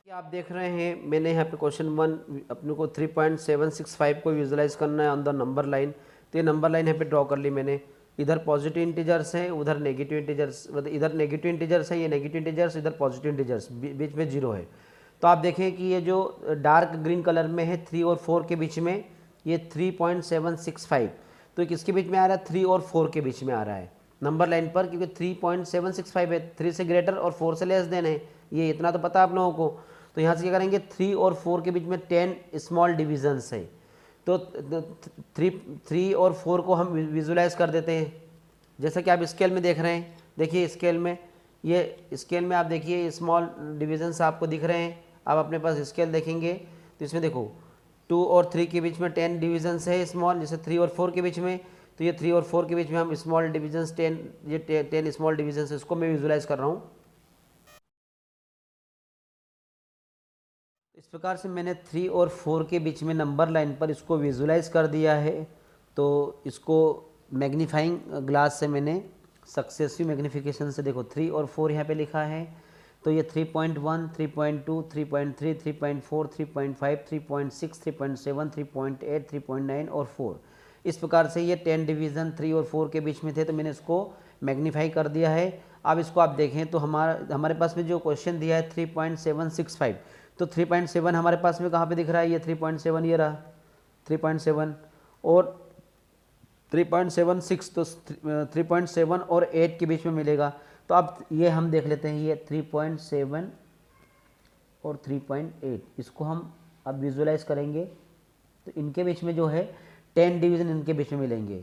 ये आप देख रहे हैं मैंने यहाँ पे क्वेश्चन 1 अपने को 3.765 को विजुलाइज करना है ऑन द नंबर लाइन। तो ये नंबर लाइन यहाँ पे ड्रॉ कर ली मैंने। इधर पॉजिटिव इंटीजर्स है, उधर नेगेटिव इंटीजर्स, मतलब इधर नेगेटिव इंटीजर्स है, ये नेगेटिव इंटीजर्स, इधर पॉजिटिव इंटीजर्स, बीच में जीरो है। तो आप देखें कि ये जो डार्क ग्रीन कलर में है 3 और 4 के बीच में, ये 3.765, तो किसके बीच में आ रहा है? 3 और 4 के बीच में आ रहा है नंबर लाइन पर, क्योंकि 3.765 है, 3 से ग्रेटर और 4 से लेस देन है, ये इतना तो पता है आप लोगों को। तो यहाँ से क्या करेंगे, 3 और 4 के बीच में 10 स्मॉल डिविजन्स है, तो 3 और 4 को हम विजुलाइज कर देते हैं। जैसा कि आप स्केल में देख रहे हैं, देखिए स्केल में, ये स्केल में आप देखिए स्मॉल डिविजन्स आपको दिख रहे हैं। आप अपने पास स्केल देखेंगे तो इसमें देखो 2 और 3 के बीच में 10 डिविजन्स है स्मॉल, जैसे 3 और 4 के बीच में, तो ये 3 और 4 के बीच में हम स्मॉल डिविजन्स 10, ये 10 स्मॉल डिविजन्स है, इसको मैं विजुलाइज कर रहा हूँ। इस प्रकार से मैंने 3 और 4 के बीच में नंबर लाइन पर इसको विजुलाइज कर दिया है। तो इसको मैग्नीफाइंग ग्लास से मैंने सक्सेसिव मैग्नीफिकेशन से, देखो 3 और 4 यहाँ पे लिखा है, तो ये 3.1, 3.2, 3.3, 3.4, 3.5, 3.6, 3.7, 3.8, 3.9 और 4, इस प्रकार से ये 10 डिवीज़न 3 और 4 के बीच में थे, तो मैंने इसको मैग्नीफाई कर दिया है। अब इसको आप देखें तो हमारे पास में जो क्वेश्चन दिया है 3.765, तो 3.7 हमारे पास में कहाँ पे दिख रहा है? ये 3.7 ये रहा 3.7, और 3.76, तो 3.7 और 8 के बीच में मिलेगा। तो अब ये हम देख लेते हैं, ये 3.7 और 3.8, इसको हम अब विजुलाइज करेंगे तो इनके बीच में जो है 10 डिवीज़न इनके बीच में मिलेंगे।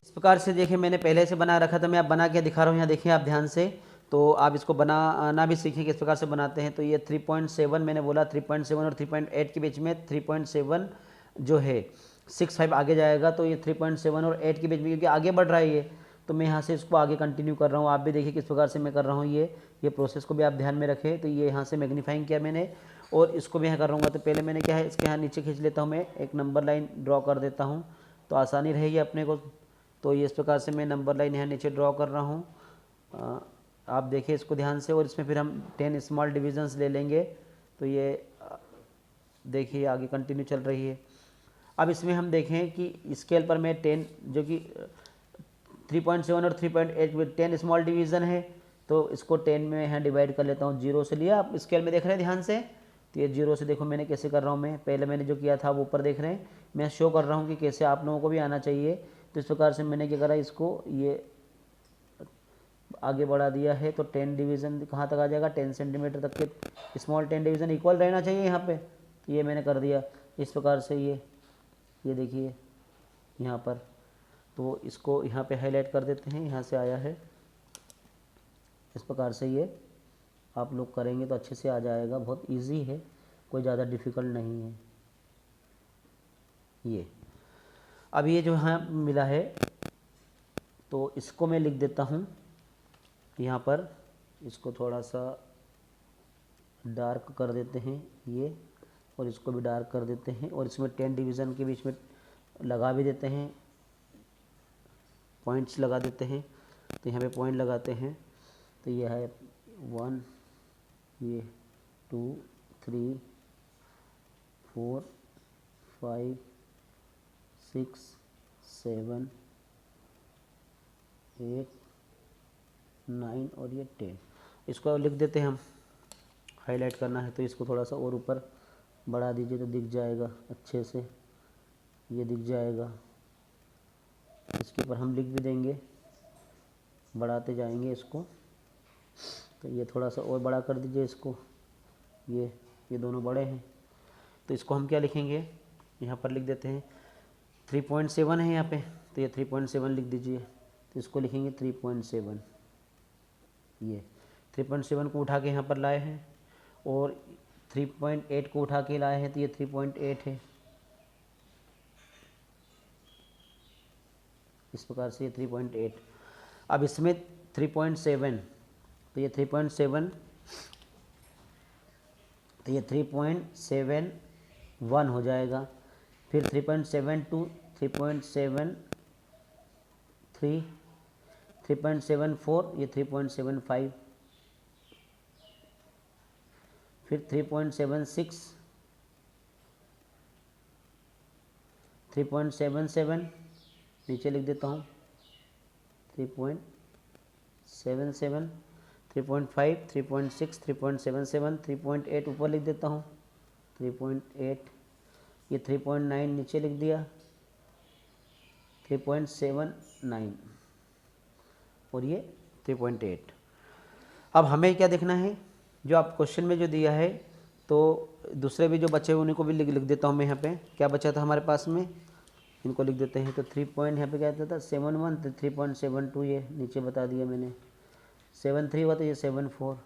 इस प्रकार से देखिए मैंने पहले से बना रखा था, मैं अब बना के दिखा रहा हूँ, यहाँ देखिए आप ध्यान से, तो आप इसको बनाना भी सीखें किस प्रकार से बनाते हैं। तो ये 3.7 मैंने बोला, 3.7 और 3.8 के बीच में 3.7 जो है 65 आगे जाएगा, तो ये 3.7 और 8 के बीच में, क्योंकि आगे बढ़ रहा है ये, तो मैं यहाँ से इसको आगे कंटिन्यू कर रहा हूँ। आप भी देखिए किस प्रकार से मैं कर रहा हूँ, ये प्रोसेस को भी आप ध्यान में रखें। तो ये यहाँ से मैग्नीफाइंग किया मैंने, और इसको भी यहाँ कर रहूँगा। तो पहले मैंने क्या है, इसके यहाँ नीचे खींच लेता हूँ, मैं एक नंबर लाइन ड्रॉ कर देता हूँ, तो आसानी रहेगी अपने को। तो ये इस प्रकार से मैं नंबर लाइन यहाँ नीचे ड्रॉ कर रहा हूँ, आप देखिए इसको ध्यान से, और इसमें फिर हम 10 स्मॉल डिविजन्स ले लेंगे। तो ये देखिए आगे कंटिन्यू चल रही है। अब इसमें हम देखें कि स्केल पर मैं 10, जो कि 3.7 और 3.8 में 10 स्मॉल डिवीज़न है, तो इसको 10 में यहाँ डिवाइड कर लेता हूँ। 0 से लिया, आप स्केल में देख रहे हैं ध्यान से, तो ये 0 से देखो मैंने कैसे कर रहा हूँ। मैं पहले मैंने जो किया था वो ऊपर देख रहे हैं, मैं शो कर रहा हूँ कि कैसे आप लोगों को भी आना चाहिए। तो इस प्रकार से मैंने क्या करा, इसको ये आगे बढ़ा दिया है। तो 10 डिवीज़न कहाँ तक आ जाएगा? 10 सेंटीमीटर तक के स्मॉल 10 डिवीज़न इक्वल रहना चाहिए यहाँ पे, तो ये मैंने कर दिया इस प्रकार से। ये देखिए यहाँ पर, तो इसको यहाँ पे हाईलाइट कर देते हैं, यहाँ से आया है इस प्रकार से। ये आप लोग करेंगे तो अच्छे से आ जाएगा, बहुत इजी है, कोई ज़्यादा डिफ़िकल्ट नहीं है। ये अब ये जो यहाँ मिला है, तो इसको मैं लिख देता हूँ यहाँ पर, इसको थोड़ा सा डार्क कर देते हैं ये, और इसको भी डार्क कर देते हैं, और इसमें 10 डिवीज़न के बीच में लगा भी देते हैं, पॉइंट्स लगा देते हैं। तो यहाँ पे पॉइंट लगाते हैं, तो ये है 1, ये 2, 3, 4, 5, 6, 7, 8, 9 और ये 10, इसको लिख देते हैं हम। हाईलाइट करना है तो इसको थोड़ा सा और ऊपर बढ़ा दीजिए तो दिख जाएगा अच्छे से, ये दिख जाएगा। इसके ऊपर हम लिख भी देंगे, बढ़ाते जाएंगे इसको। तो ये थोड़ा सा और बड़ा कर दीजिए इसको, ये दोनों बड़े हैं। तो इसको हम क्या लिखेंगे, यहाँ पर लिख देते हैं 3.7 है यहाँ पे, तो ये 3.7 लिख दीजिए। तो इसको लिखेंगे 3.7, ये 3.7 को उठा के यहाँ पर लाए हैं, और 3.8 को उठा के लाए हैं, तो ये 3.8 है। इस प्रकार से ये 3.8। अब इसमें 3.7, तो ये 3.7, तो ये 3.71 हो जाएगा। फिर 3.72, 3.73, 3.74, ये 3.75, फिर 3.76, 3.77 नीचे लिख देता हूँ, 3.77, 3.5, 3.6, 3.77, 3.8 ऊपर लिख देता हूँ, 3.8, ये 3.9 नीचे लिख दिया, 3.79 और ये 3.8। अब हमें क्या देखना है, जो आप क्वेश्चन में जो दिया है, तो दूसरे भी जो बचे हुए उन्हीं को भी लिख देता हूँ मैं। यहाँ पे क्या बचा था हमारे पास में, इनको लिख देते हैं। तो 3 पॉइंट यहाँ पे क्या था 71, तो 3.72 ये नीचे बता दिया मैंने। 73 हुआ तो ये 74,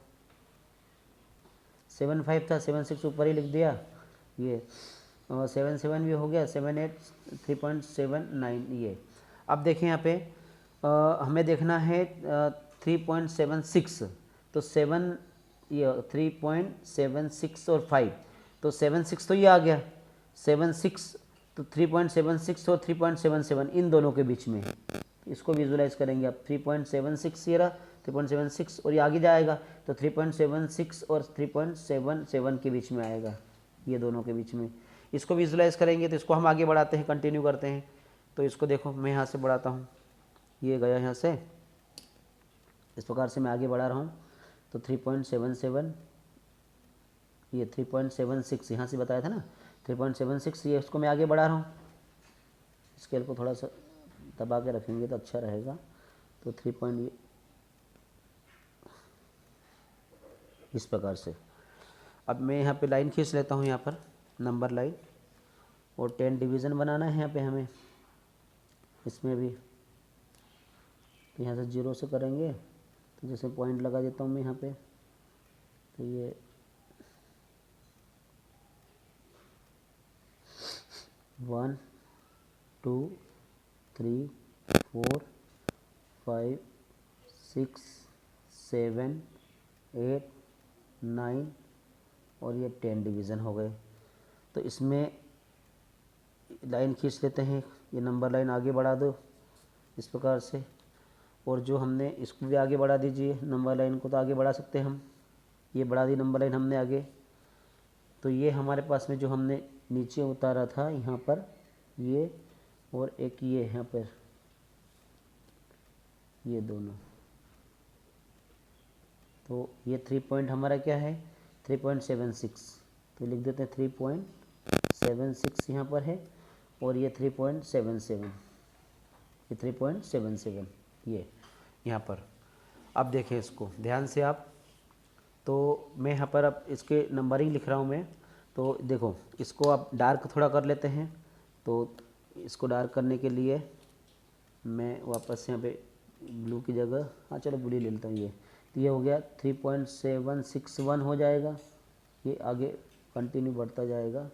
75 था, 76 ऊपर ही लिख दिया ये, और 77 भी हो गया, 78, 3.79 ये। अब देखें यहाँ पे हमें देखना है 3.76, तो 7 ये 3.76 और 5, तो 76 तो ये आ गया, 76 तो 3.76 और 3.77 इन दोनों के बीच में, इसको विजुलाइज करेंगे आप। 3.76 ये रहा, 3.76 और ये आगे जाएगा तो 3.76 और 3.77 के बीच में आएगा, ये दोनों के बीच में। इसको विजुलाइज करेंगे तो इसको हम आगे बढ़ाते हैं, कंटिन्यू करते हैं। तो इसको देखो मैं यहाँ से बढ़ाता हूँ, ये गया यहाँ से, इस प्रकार से मैं आगे बढ़ा रहा हूँ। तो 3.77, ये 3.76 यहाँ से बताया था ना, 3.76 ये इसको मैं आगे बढ़ा रहा हूँ। स्केल को थोड़ा सा दबा के रखेंगे तो अच्छा रहेगा। तो 3 इस प्रकार से। अब मैं यहाँ पे लाइन खींच लेता हूँ, यहाँ पर नंबर लाइन, और 10 डिवीज़न बनाना है यहाँ पे हमें, इसमें भी। तो यहाँ से 0 से करेंगे, तो जैसे पॉइंट लगा देता हूँ मैं यहाँ पे, तो ये 1 2 3 4 5 6 7 8 9 और ये 10 डिवीज़न हो गए। तो इसमें लाइन खींच लेते हैं, ये नंबर लाइन आगे बढ़ा दो इस प्रकार से, और जो हमने इसको भी आगे बढ़ा दीजिए, नंबर लाइन को तो आगे बढ़ा सकते हैं हम, ये बढ़ा दी नंबर लाइन हमने आगे। तो ये हमारे पास में जो हमने नीचे उतारा था यहाँ पर, ये और एक ये यहाँ पर, ये दोनों, तो ये 3 पॉइंट हमारा क्या है 3.76, तो लिख देते हैं 3.76 यहाँ पर है, और ये 3.77, ये 3.77 ये यहाँ पर। अब देखें इसको ध्यान से आप, तो मैं यहाँ पर अब इसके नंबरिंग लिख रहा हूँ मैं। तो देखो इसको आप डार्क थोड़ा कर लेते हैं, तो इसको डार्क करने के लिए मैं वापस यहाँ पे ब्लू की जगह, हाँ चलो ब्लू ले लेता हूँ ये। तो ये हो गया 3.761 हो जाएगा, ये आगे कंटिन्यू बढ़ता जाएगा।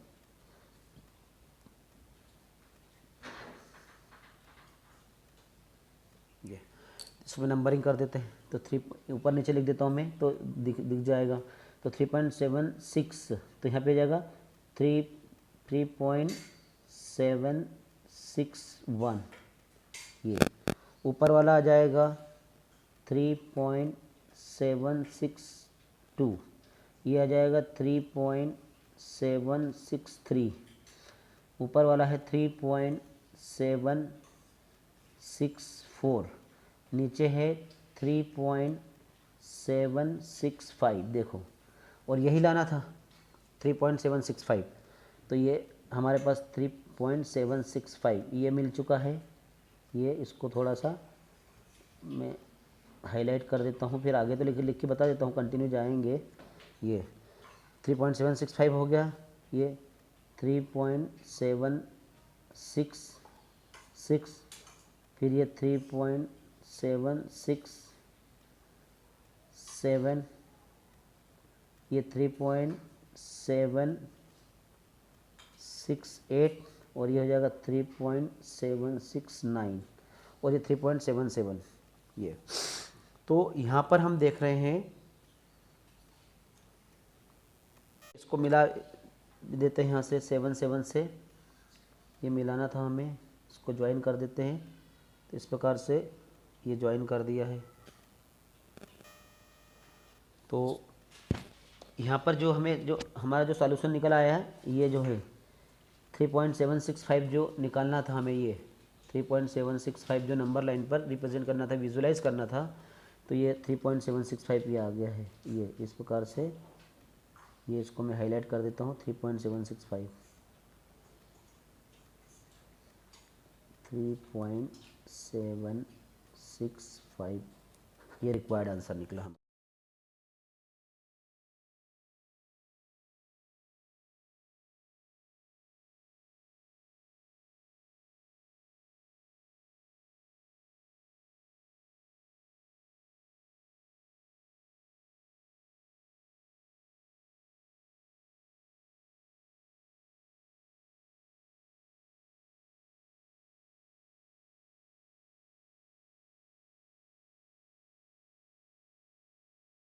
ये इसमें नंबरिंग कर देते हैं, तो 3 ऊपर नीचे लिख देता हूँ मैं, तो दिख जाएगा। तो 3.76, तो यहाँ पे जाएगा 3.761, ये ऊपर वाला आ जाएगा 3.762, ये आ जाएगा 3.763, ऊपर वाला है 3.764, नीचे है 3.765, देखो, और यही लाना था 3.765, तो ये हमारे पास 3.765 ये मिल चुका है। ये इसको थोड़ा सा मैं हाईलाइट कर देता हूँ, फिर आगे तो लिख के बता देता हूँ, कंटिन्यू जाएंगे। ये 3.765 हो गया, ये 3.766, फिर ये 3.767, ये 3.768, और ये हो जाएगा 3.769, और ये 3.77 ये। तो यहाँ पर हम देख रहे हैं, इसको मिला देते हैं यहाँ से 7 से, ये मिलाना था हमें, इसको ज्वाइन कर देते हैं। तो इस प्रकार से ये ज्वाइन कर दिया है। तो यहाँ पर जो हमें जो हमारा जो सॉल्यूशन निकल आया है ये जो है 3.765 जो निकालना था हमें, ये 3.765 जो नंबर लाइन पर रिप्रेजेंट करना था, विजुलाइज करना था, तो ये 3.765 ये आ गया है। ये इस प्रकार से, ये इसको मैं हाईलाइट कर देता हूँ, 3.765 3.765 ये रिक्वायर्ड आंसर निकला हम।